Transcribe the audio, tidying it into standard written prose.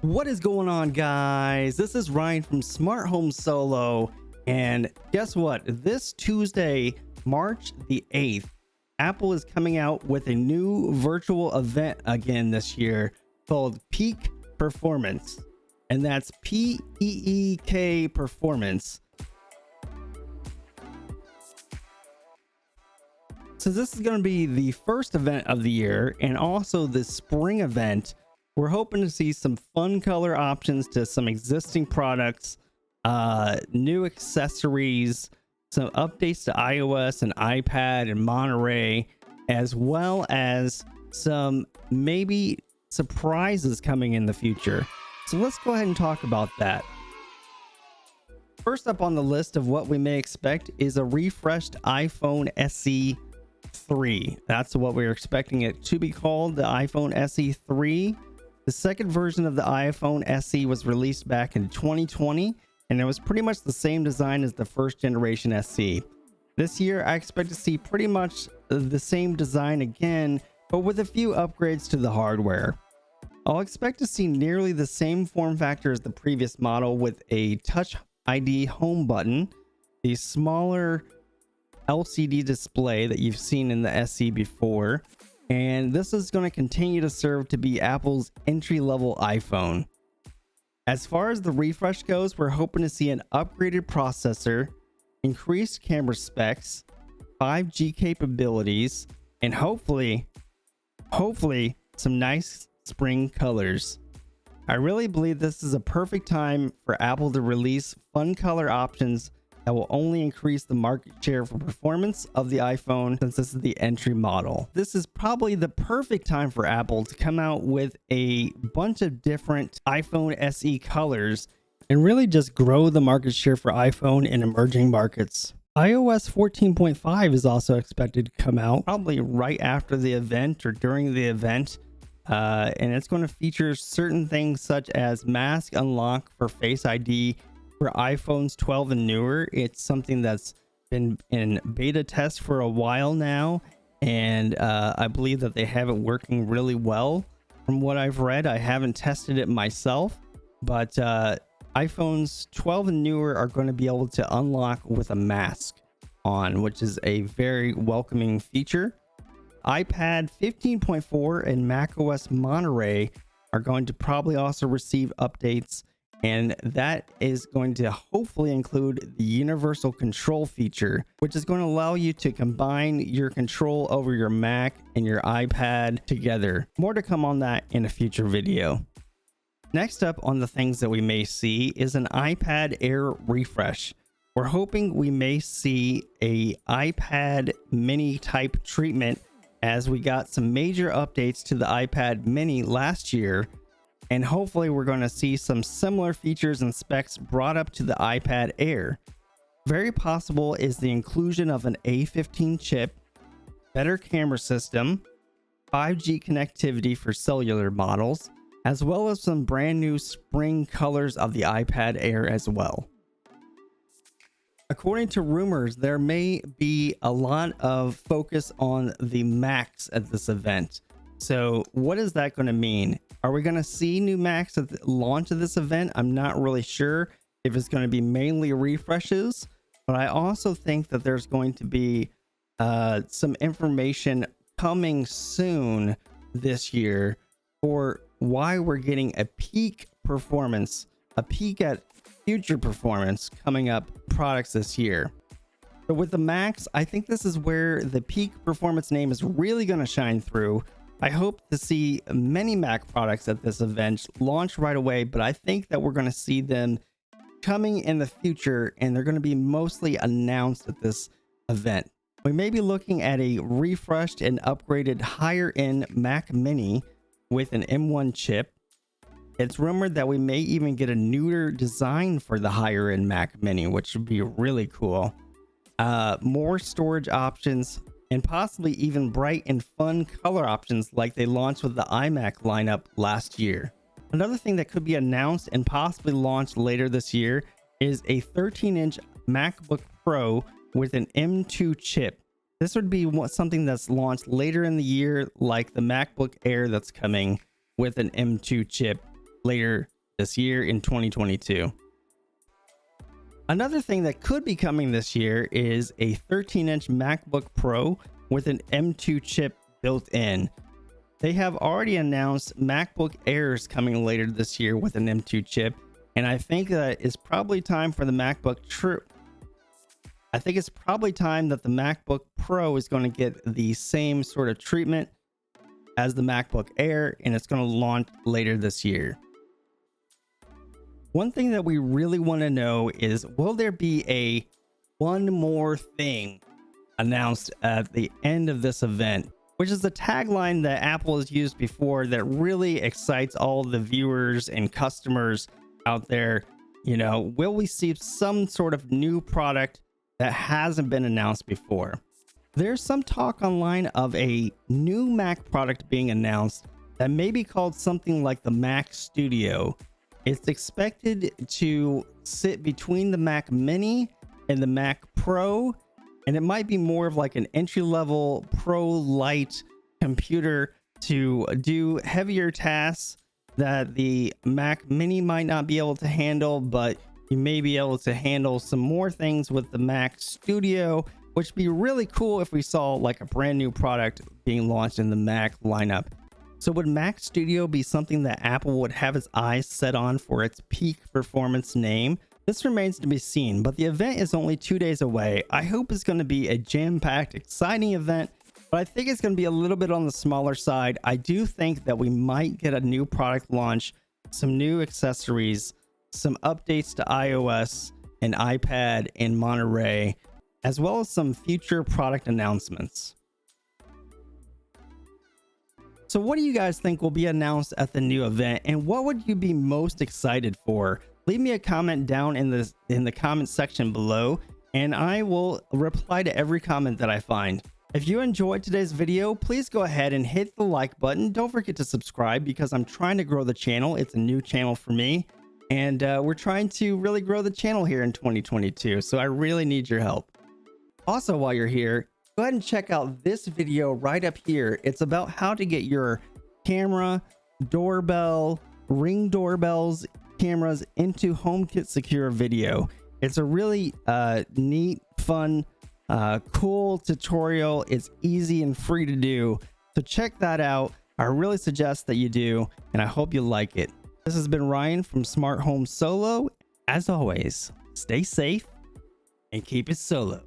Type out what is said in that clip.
What is going on, guys? This is Ryan from Smart Home Solo, and guess what? This Tuesday, March the 8th, Apple is coming out with a new virtual event again this year called Peak Performance, and that's PEEK Performance. So this is going to be the first event of the year and also the spring event. We're hoping to see some fun color options to some existing products, new accessories, some updates to iOS and iPad and Monterey, as well as some maybe surprises coming in the future. So let's go ahead and talk about that. First up on the list of what we may expect is a refreshed iPhone SE 3. That's what we're expecting it to be called, the iPhone SE 3. The second version of the iPhone SE was released back in 2020, and it was pretty much the same design as the first generation SE. This year, I expect to see pretty much the same design again, but with a few upgrades to the hardware. I'll expect to see nearly the same form factor as the previous model with a Touch ID home button, the smaller LCD display that you've seen in the SE before, and this is going to continue to serve to be Apple's entry-level iPhone. As far as the refresh goes, we're hoping to see an upgraded processor, increased camera specs, 5G capabilities, and hopefully some nice spring colors. I really believe this is a perfect time for Apple to release fun color options that will only increase the market share for performance of the iPhone, since this is the entry model. This is probably the perfect time for Apple to come out with a bunch of different iPhone SE colors and really just grow the market share for iPhone in emerging markets. iOS 14.5 is also expected to come out probably right after the event or during the event. And it's going to feature certain things such as mask unlock for Face ID for iPhones 12 and newer. It's something that's been in beta test for a while now, and I believe that they have it working really well. From what I've read, I haven't tested it myself, but iPhones 12 and newer are going to be able to unlock with a mask on, which is a very welcoming feature. iPad 15.4 and macOS Monterey are going to probably also receive updates, and that is going to hopefully include the universal control feature, which is going to allow you to combine your control over your Mac and your iPad together. More to come on that in a future video. Next up on the things that we may see is an iPad Air refresh. We're hoping we may see a iPad mini type treatment, as we got some major updates to the iPad mini last year, and hopefully we're going to see some similar features and specs brought up to the iPad Air. Very possible is the inclusion of an A15 chip, better camera system, 5G connectivity for cellular models, as well as some brand new spring colors of the iPad Air as well. According to rumors, there may be a lot of focus on the Macs at this event. So what is that going to mean? Are we going to see new Macs at the launch of this event? I'm not really sure if it's going to be mainly refreshes, but I also think that there's going to be some information coming soon this year for why we're getting a peak performance, a peek at future performance coming up products this year. But with the Macs, I think this is where the peak performance name is really going to shine through. I hope to see many Mac products at this event launch right away, but I think that we're going to see them coming in the future, and they're going to be mostly announced at this event. We may be looking at a refreshed and upgraded higher end Mac Mini with an M1 chip. It's rumored that we may even get a newer design for the higher end Mac Mini, which would be really cool. More storage options, and possibly even bright and fun color options like they launched with the iMac lineup last year. Another thing that could be announced and possibly launched later this year is a 13-inch MacBook Pro with an M2 chip. This would be something that's launched later in the year, like the MacBook Air that's coming with an M2 chip later this year in 2022. Another thing that could be coming this year is a 13-inch MacBook Pro with an M2 chip built in. They have already announced MacBook Airs coming later this year with an M2 chip, and I think that it's probably time for the MacBook I think it's probably time that the MacBook Pro is going to get the same sort of treatment as the MacBook Air, and it's going to launch later this year. One thing that we really want to know is, will there be a one more thing announced at the end of this event, which is the tagline that Apple has used before that really excites all the viewers and customers out there. You know, will we see some sort of new product that hasn't been announced before? There's some talk online of a new Mac product being announced that may be called something like the Mac Studio. It's expected to sit between the Mac Mini and the Mac Pro, and it might be more of like an entry-level Pro Lite computer to do heavier tasks that the Mac Mini might not be able to handle, but you may be able to handle some more things with the Mac Studio, which would be really cool if we saw like a brand new product being launched in the Mac lineup. So would Mac Studio be something that Apple would have its eyes set on for its peak performance name? This remains to be seen, but the event is only 2 days away. I hope it's going to be a jam-packed, exciting event, but I think it's going to be a little bit on the smaller side. I do think that we might get a new product launch, some new accessories, some updates to iOS and iPad in Monterey, as well as some future product announcements. So what do you guys think will be announced at the new event, and what would you be most excited for? Leave me a comment down in the comment section below, and I will reply to every comment that I find. If you enjoyed today's video, please go ahead and hit the like button. Don't forget to subscribe because I'm trying to grow the channel. It's a new channel for me, and we're trying to really grow the channel here in 2022, so I really need your help. Also, while you're here, go ahead and check out this video right up here. It's about how to get your camera, doorbell, Ring doorbells, cameras into HomeKit Secure Video. It's a really neat, fun, cool tutorial. It's easy and free to do. So check that out. I really suggest that you do, and I hope you like it. This has been Ryan from Smart Home Solo. As always, stay safe and keep it solo.